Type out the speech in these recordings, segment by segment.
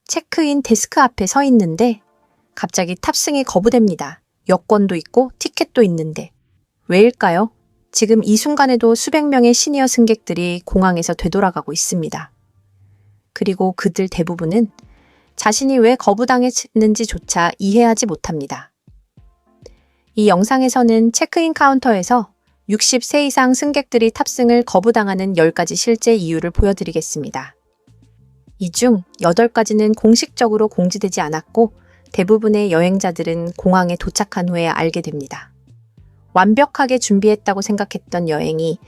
체크인 데스크 앞에 서 있는데 갑자기 탑승이 거부됩니다. 여권도 있고 티켓도 있는데. 왜일까요? 지금 이 순간에도 수백 명의 시니어 승객들이 공항에서 되돌아가고 있습니다. 그리고 그들 대부분은 자신이 왜 거부당했는지조차 이해하지 못합니다. 이 영상에서는 체크인 카운터에서 60세 이상 승객들이 탑승을 거부당하는 10가지 실제 이유를 보여드리겠습니다. 이 중 8가지는 공식적으로 공지되지 않았고 대부분의 여행자들은 공항에 도착한 후에 알게 됩니다. 완벽하게 준비했다고 생각했던 여행이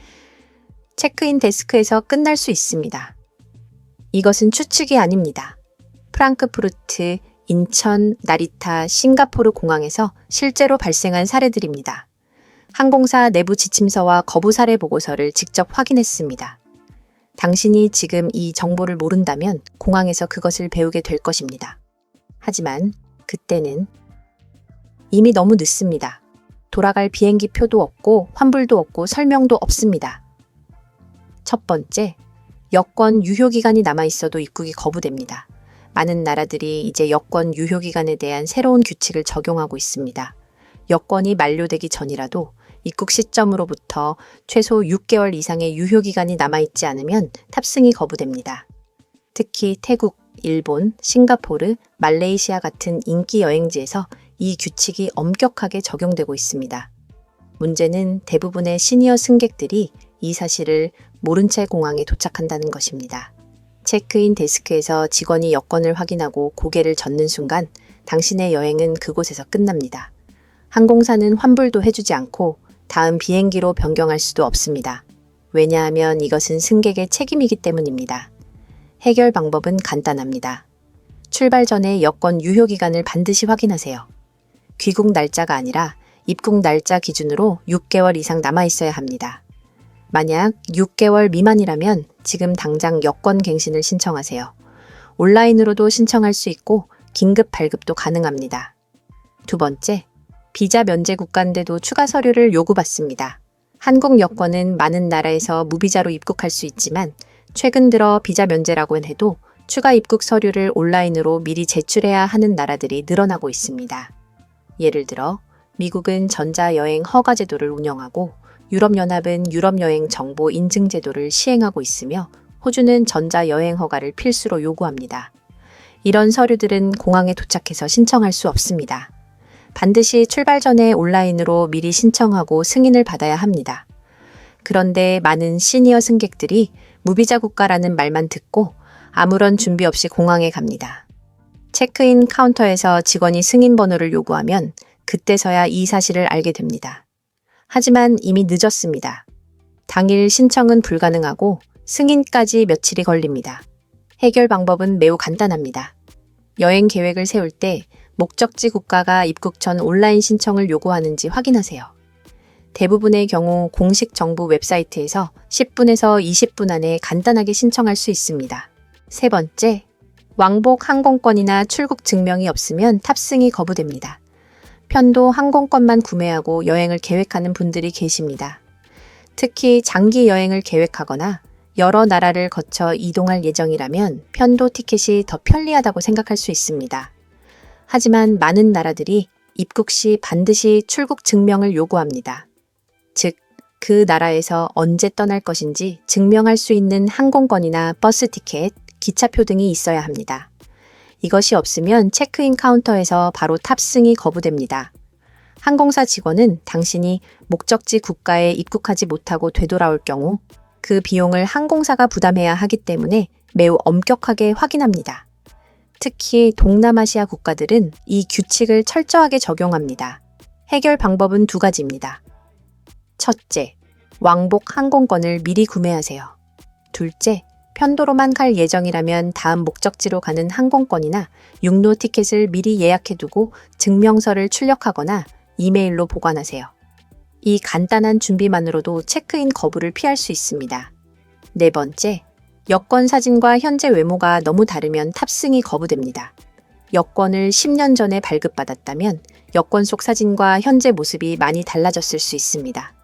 체크인 데스크에서 끝날 수 있습니다. 이것은 추측이 아닙니다. 프랑크푸르트, 인천, 나리타, 싱가포르 공항에서 실제로 발생한 사례들입니다. 항공사 내부 지침서와 거부 사례 보고서를 직접 확인했습니다. 당신이 지금 이 정보를 모른다면 공항에서 그것을 배우게 될 것입니다. 하지만 그때는 이미 너무 늦습니다. 돌아갈 비행기 표도 없고 환불도 없고 설명도 없습니다. 첫 번째, 여권 유효기간이 남아있어도 입국이 거부됩니다. 많은 나라들이 이제 여권 유효기간에 대한 새로운 규칙을 적용하고 있습니다. 여권이 만료되기 전이라도 입국 시점으로부터 최소 6개월 이상의 유효기간이 남아있지 않으면 탑승이 거부됩니다. 특히 태국, 일본, 싱가포르, 말레이시아 같은 인기 여행지에서 이 규칙이 엄격하게 적용되고 있습니다. 문제는 대부분의 시니어 승객들이 이 사실을 모른 채 공항에 도착한다는 것입니다. 체크인 데스크에서 직원이 여권을 확인하고 고개를 젓는 순간 당신의 여행은 그곳에서 끝납니다. 항공사는 환불도 해주지 않고 다음 비행기로 변경할 수도 없습니다. 왜냐하면 이것은 승객의 책임이기 때문입니다. 해결 방법은 간단합니다. 출발 전에 여권 유효기간을 반드시 확인하세요. 귀국 날짜가 아니라 입국 날짜 기준으로 6개월 이상 남아있어야 합니다. 만약 6개월 미만이라면 지금 당장 여권 갱신을 신청하세요. 온라인으로도 신청할 수 있고 긴급 발급도 가능합니다. 두 번째, 비자 면제 국가인데도 추가 서류를 요구받습니다. 한국 여권은 많은 나라에서 무비자로 입국할 수 있지만 최근 들어 비자 면제라고 해도 추가 입국 서류를 온라인으로 미리 제출해야 하는 나라들이 늘어나고 있습니다. 예를 들어 미국은 전자여행 허가 제도를 운영하고 유럽연합은 유럽여행 정보 인증 제도를 시행하고 있으며 호주는 전자여행 허가를 필수로 요구합니다. 이런 서류들은 공항에 도착해서 신청할 수 없습니다. 반드시 출발 전에 온라인으로 미리 신청하고 승인을 받아야 합니다. 그런데 많은 시니어 승객들이 무비자 국가라는 말만 듣고 아무런 준비 없이 공항에 갑니다. 체크인 카운터에서 직원이 승인 번호를 요구하면 그때서야 이 사실을 알게 됩니다. 하지만 이미 늦었습니다. 당일 신청은 불가능하고 승인까지 며칠이 걸립니다. 해결 방법은 매우 간단합니다. 여행 계획을 세울 때 목적지 국가가 입국 전 온라인 신청을 요구하는지 확인하세요. 대부분의 경우 공식 정부 웹사이트에서 10분에서 20분 안에 간단하게 신청할 수 있습니다. 세 번째, 왕복 항공권이나 출국 증명이 없으면 탑승이 거부됩니다. 편도 항공권만 구매하고 여행을 계획하는 분들이 계십니다. 특히 장기 여행을 계획하거나 여러 나라를 거쳐 이동할 예정이라면 편도 티켓이 더 편리하다고 생각할 수 있습니다. 하지만 많은 나라들이 입국 시 반드시 출국 증명을 요구합니다. 즉, 그 나라에서 언제 떠날 것인지 증명할 수 있는 항공권이나 버스 티켓, 기차표 등이 있어야 합니다. 이것이 없으면 체크인 카운터에서 바로 탑승이 거부됩니다. 항공사 직원은 당신이 목적지 국가에 입국하지 못하고 되돌아올 경우 그 비용을 항공사가 부담해야 하기 때문에 매우 엄격하게 확인합니다. 특히 동남아시아 국가들은 이 규칙을 철저하게 적용합니다. 해결 방법은 2가지입니다. 첫째, 왕복 항공권을 미리 구매하세요. 둘째, 편도로만 갈 예정이라면 다음 목적지로 가는 항공권이나 육로 티켓을 미리 예약해두고 증명서를 출력하거나 이메일로 보관하세요. 이 간단한 준비만으로도 체크인 거부를 피할 수 있습니다. 네 번째, 여권 사진과 현재 외모가 너무 다르면 탑승이 거부됩니다. 여권을 10년 전에 발급받았다면 여권 속 사진과 현재 모습이 많이 달라졌을 수 있습니다.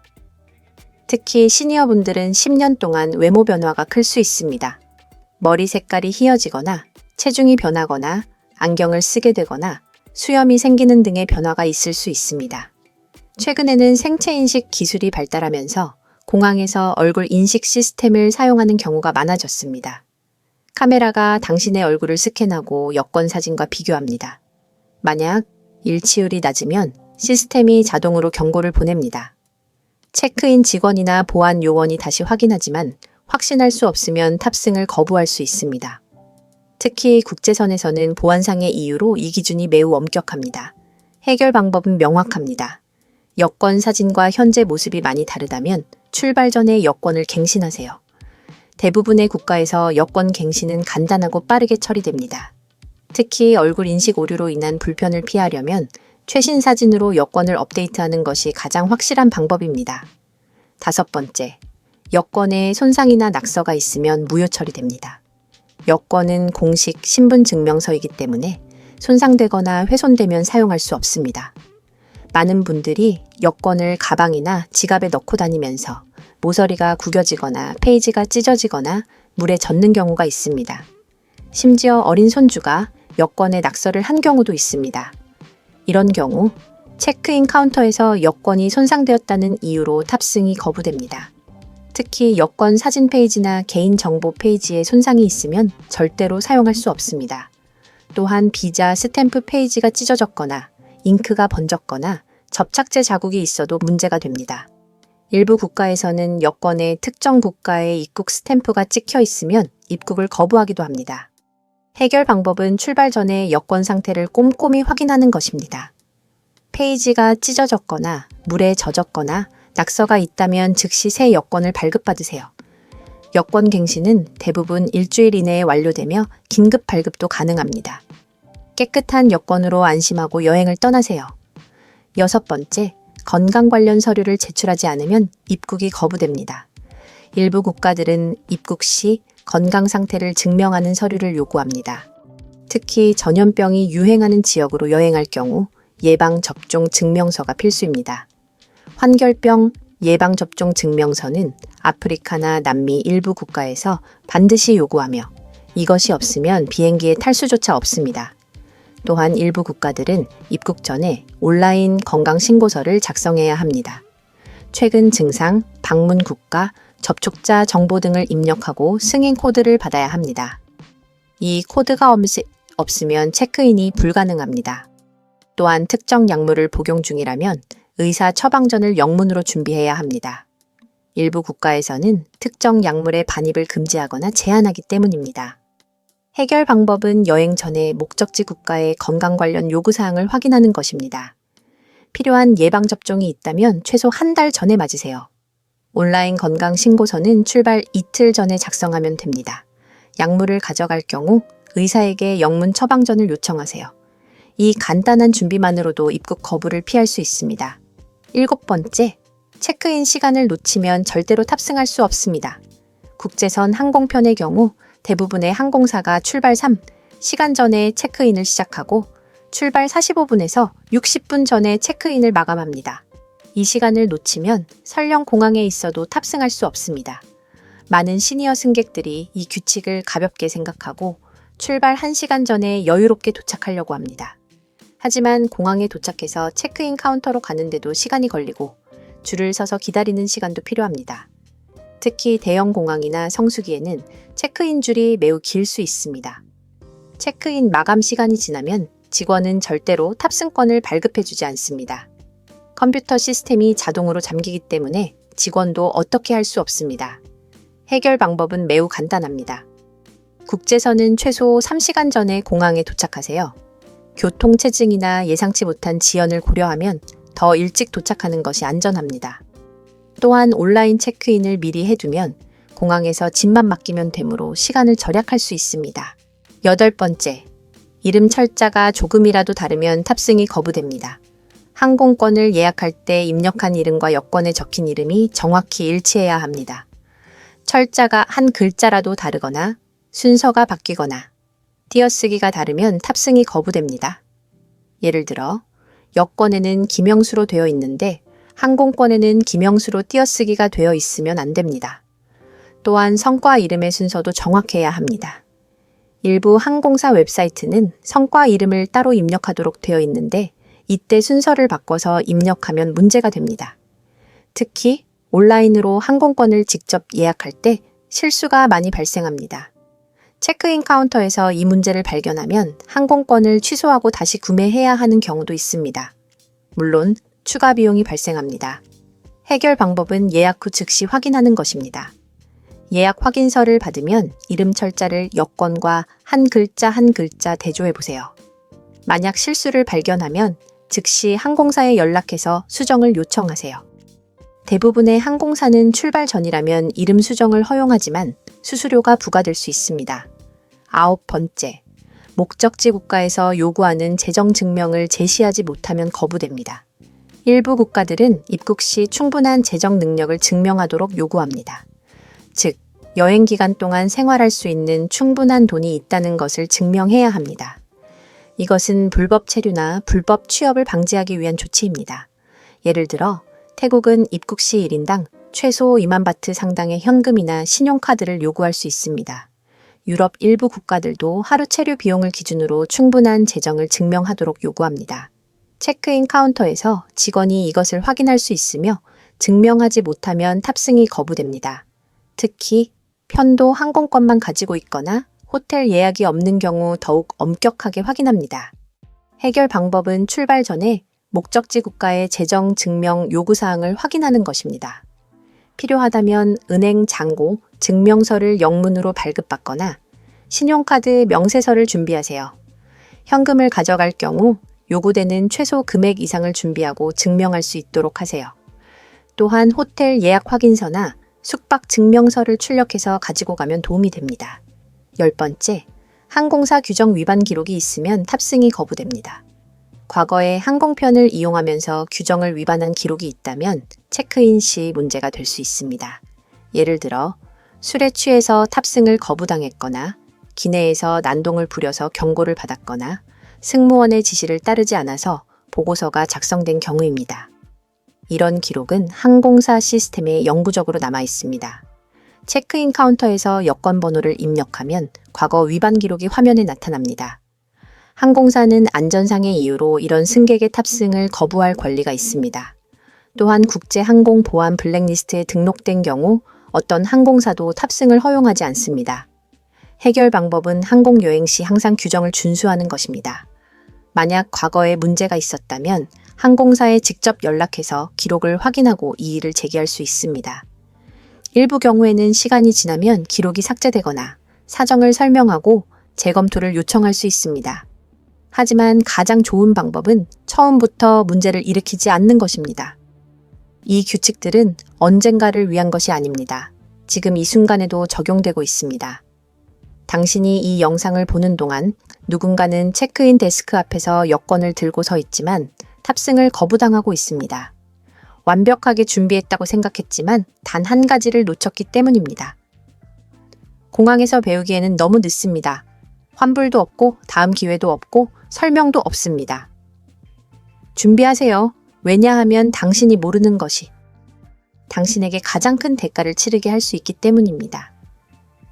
특히 시니어분들은 10년 동안 외모 변화가 클 수 있습니다. 머리 색깔이 희어지거나 체중이 변하거나 안경을 쓰게 되거나 수염이 생기는 등의 변화가 있을 수 있습니다. 최근에는 생체인식 기술이 발달하면서 공항에서 얼굴 인식 시스템을 사용하는 경우가 많아졌습니다. 카메라가 당신의 얼굴을 스캔하고 여권 사진과 비교합니다. 만약 일치율이 낮으면 시스템이 자동으로 경고를 보냅니다. 체크인 직원이나 보안 요원이 다시 확인하지만 확신할 수 없으면 탑승을 거부할 수 있습니다. 특히 국제선에서는 보안상의 이유로 이 기준이 매우 엄격합니다. 해결 방법은 명확합니다. 여권 사진과 현재 모습이 많이 다르다면 출발 전에 여권을 갱신하세요. 대부분의 국가에서 여권 갱신은 간단하고 빠르게 처리됩니다. 특히 얼굴 인식 오류로 인한 불편을 피하려면 최신 사진으로 여권을 업데이트하는 것이 가장 확실한 방법입니다. 5번째, 여권에 손상이나 낙서가 있으면 무효 처리됩니다. 여권은 공식 신분증명서이기 때문에 손상되거나 훼손되면 사용할 수 없습니다. 많은 분들이 여권을 가방이나 지갑에 넣고 다니면서 모서리가 구겨지거나 페이지가 찢어지거나 물에 젖는 경우가 있습니다. 심지어 어린 손주가 여권에 낙서를 한 경우도 있습니다. 이런 경우 체크인 카운터에서 여권이 손상되었다는 이유로 탑승이 거부됩니다. 특히 여권 사진 페이지나 개인정보 페이지에 손상이 있으면 절대로 사용할 수 없습니다. 또한 비자 스탬프 페이지가 찢어졌거나 잉크가 번졌거나 접착제 자국이 있어도 문제가 됩니다. 일부 국가에서는 여권에 특정 국가의 입국 스탬프가 찍혀 있으면 입국을 거부하기도 합니다. 해결 방법은 출발 전에 여권 상태를 꼼꼼히 확인하는 것입니다. 페이지가 찢어졌거나 물에 젖었거나 낙서가 있다면 즉시 새 여권을 발급받으세요. 여권 갱신은 대부분 일주일 이내에 완료되며 긴급 발급도 가능합니다. 깨끗한 여권으로 안심하고 여행을 떠나세요. 6번째, 건강 관련 서류를 제출하지 않으면 입국이 거부됩니다. 일부 국가들은 입국 시 건강 상태를 증명하는 서류를 요구합니다. 특히 전염병이 유행하는 지역으로 여행할 경우 예방접종 증명서가 필수입니다. 환결병 예방접종 증명서는 아프리카나 남미 일부 국가에서 반드시 요구하며 이것이 없으면 비행기에 탈 수조차 없습니다. 또한 일부 국가들은 입국 전에 온라인 건강신고서를 작성해야 합니다. 최근 증상, 방문 국가, 접촉자 정보 등을 입력하고 승인 코드를 받아야 합니다. 이 코드가 없으면 체크인이 불가능합니다. 또한 특정 약물을 복용 중이라면 의사 처방전을 영문으로 준비해야 합니다. 일부 국가에서는 특정 약물의 반입을 금지하거나 제한하기 때문입니다. 해결 방법은 여행 전에 목적지 국가의 건강 관련 요구사항을 확인하는 것입니다. 필요한 예방접종이 있다면 최소 한 달 전에 맞으세요. 온라인 건강신고서는 출발 이틀 전에 작성하면 됩니다. 약물을 가져갈 경우 의사에게 영문 처방전을 요청하세요. 이 간단한 준비만으로도 입국 거부를 피할 수 있습니다. 7번째, 체크인 시간을 놓치면 절대로 탑승할 수 없습니다. 국제선 항공편의 경우 대부분의 항공사가 출발 3시간 전에 체크인을 시작하고 출발 45분에서 60분 전에 체크인을 마감합니다. 이 시간을 놓치면 설령 공항에 있어도 탑승할 수 없습니다. 많은 시니어 승객들이 이 규칙을 가볍게 생각하고 출발 1시간 전에 여유롭게 도착하려고 합니다. 하지만 공항에 도착해서 체크인 카운터로 가는데도 시간이 걸리고 줄을 서서 기다리는 시간도 필요합니다. 특히 대형 공항이나 성수기에는 체크인 줄이 매우 길 수 있습니다. 체크인 마감 시간이 지나면 직원은 절대로 탑승권을 발급해주지 않습니다. 컴퓨터 시스템이 자동으로 잠기기 때문에 직원도 어떻게 할 수 없습니다. 해결 방법은 매우 간단합니다. 국제선은 최소 3시간 전에 공항에 도착하세요. 교통체증이나 예상치 못한 지연을 고려하면 더 일찍 도착하는 것이 안전합니다. 또한 온라인 체크인을 미리 해두면 공항에서 짐만 맡기면 되므로 시간을 절약할 수 있습니다. 8번째, 이름 철자가 조금이라도 다르면 탑승이 거부됩니다. 항공권을 예약할 때 입력한 이름과 여권에 적힌 이름이 정확히 일치해야 합니다. 철자가 한 글자라도 다르거나 순서가 바뀌거나 띄어쓰기가 다르면 탑승이 거부됩니다. 예를 들어 여권에는 김영수로 되어 있는데 항공권에는 김영수로 띄어쓰기가 되어 있으면 안 됩니다. 또한 성과 이름의 순서도 정확해야 합니다. 일부 항공사 웹사이트는 성과 이름을 따로 입력하도록 되어 있는데 이때 순서를 바꿔서 입력하면 문제가 됩니다. 특히 온라인으로 항공권을 직접 예약할 때 실수가 많이 발생합니다. 체크인 카운터에서 이 문제를 발견하면 항공권을 취소하고 다시 구매해야 하는 경우도 있습니다. 물론 추가 비용이 발생합니다. 해결 방법은 예약 후 즉시 확인하는 것입니다. 예약 확인서를 받으면 이름 철자를 여권과 한 글자 한 글자 대조해 보세요. 만약 실수를 발견하면 즉시 항공사에 연락해서 수정을 요청하세요. 대부분의 항공사는 출발 전이라면 이름 수정을 허용하지만 수수료가 부과될 수 있습니다. 9번째, 목적지 국가에서 요구하는 재정 증명을 제시하지 못하면 거부됩니다. 일부 국가들은 입국 시 충분한 재정 능력을 증명하도록 요구합니다. 즉, 여행 기간 동안 생활할 수 있는 충분한 돈이 있다는 것을 증명해야 합니다. 이것은 불법 체류나 불법 취업을 방지하기 위한 조치입니다. 예를 들어, 태국은 입국 시 1인당 최소 2만 바트 상당의 현금이나 신용카드를 요구할 수 있습니다. 유럽 일부 국가들도 하루 체류 비용을 기준으로 충분한 재정을 증명하도록 요구합니다. 체크인 카운터에서 직원이 이것을 확인할 수 있으며 증명하지 못하면 탑승이 거부됩니다. 특히 편도 항공권만 가지고 있거나 호텔 예약이 없는 경우 더욱 엄격하게 확인합니다. 해결 방법은 출발 전에 목적지 국가의 재정 증명 요구사항을 확인하는 것입니다. 필요하다면 은행 잔고, 증명서를 영문으로 발급받거나 신용카드 명세서를 준비하세요. 현금을 가져갈 경우 요구되는 최소 금액 이상을 준비하고 증명할 수 있도록 하세요. 또한 호텔 예약 확인서나 숙박 증명서를 출력해서 가지고 가면 도움이 됩니다. 10번째, 항공사 규정 위반 기록이 있으면 탑승이 거부됩니다. 과거에 항공편을 이용하면서 규정을 위반한 기록이 있다면 체크인 시 문제가 될 수 있습니다. 예를 들어 술에 취해서 탑승을 거부당했거나 기내에서 난동을 부려서 경고를 받았거나 승무원의 지시를 따르지 않아서 보고서가 작성된 경우입니다. 이런 기록은 항공사 시스템에 영구적으로 남아 있습니다. 체크인 카운터에서 여권 번호를 입력하면 과거 위반 기록이 화면에 나타납니다. 항공사는 안전상의 이유로 이런 승객의 탑승을 거부할 권리가 있습니다. 또한 국제항공보안 블랙리스트에 등록된 경우 어떤 항공사도 탑승을 허용하지 않습니다. 해결 방법은 항공여행 시 항상 규정을 준수하는 것입니다. 만약 과거에 문제가 있었다면 항공사에 직접 연락해서 기록을 확인하고 이의를 제기할 수 있습니다. 일부 경우에는 시간이 지나면 기록이 삭제되거나 사정을 설명하고 재검토를 요청할 수 있습니다. 하지만 가장 좋은 방법은 처음부터 문제를 일으키지 않는 것입니다. 이 규칙들은 언젠가를 위한 것이 아닙니다. 지금 이 순간에도 적용되고 있습니다. 당신이 이 영상을 보는 동안 누군가는 체크인 데스크 앞에서 여권을 들고 서 있지만 탑승을 거부당하고 있습니다. 완벽하게 준비했다고 생각했지만 단 한 가지를 놓쳤기 때문입니다. 공항에서 배우기에는 너무 늦습니다. 환불도 없고 다음 기회도 없고 설명도 없습니다. 준비하세요. 왜냐하면 당신이 모르는 것이 당신에게 가장 큰 대가를 치르게 할 수 있기 때문입니다.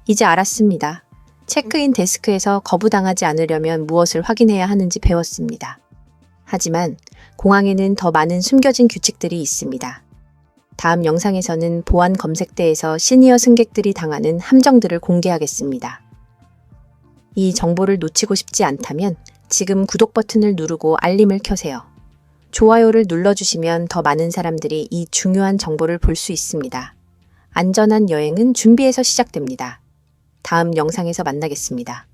이제 알았습니다. 체크인 데스크에서 거부당하지 않으려면 무엇을 확인해야 하는지 배웠습니다. 하지만 공항에는 더 많은 숨겨진 규칙들이 있습니다. 다음 영상에서는 보안 검색대에서 시니어 승객들이 당하는 함정들을 공개하겠습니다. 이 정보를 놓치고 싶지 않다면 지금 구독 버튼을 누르고 알림을 켜세요. 좋아요를 눌러주시면 더 많은 사람들이 이 중요한 정보를 볼 수 있습니다. 안전한 여행은 준비에서 시작됩니다. 다음 영상에서 만나겠습니다.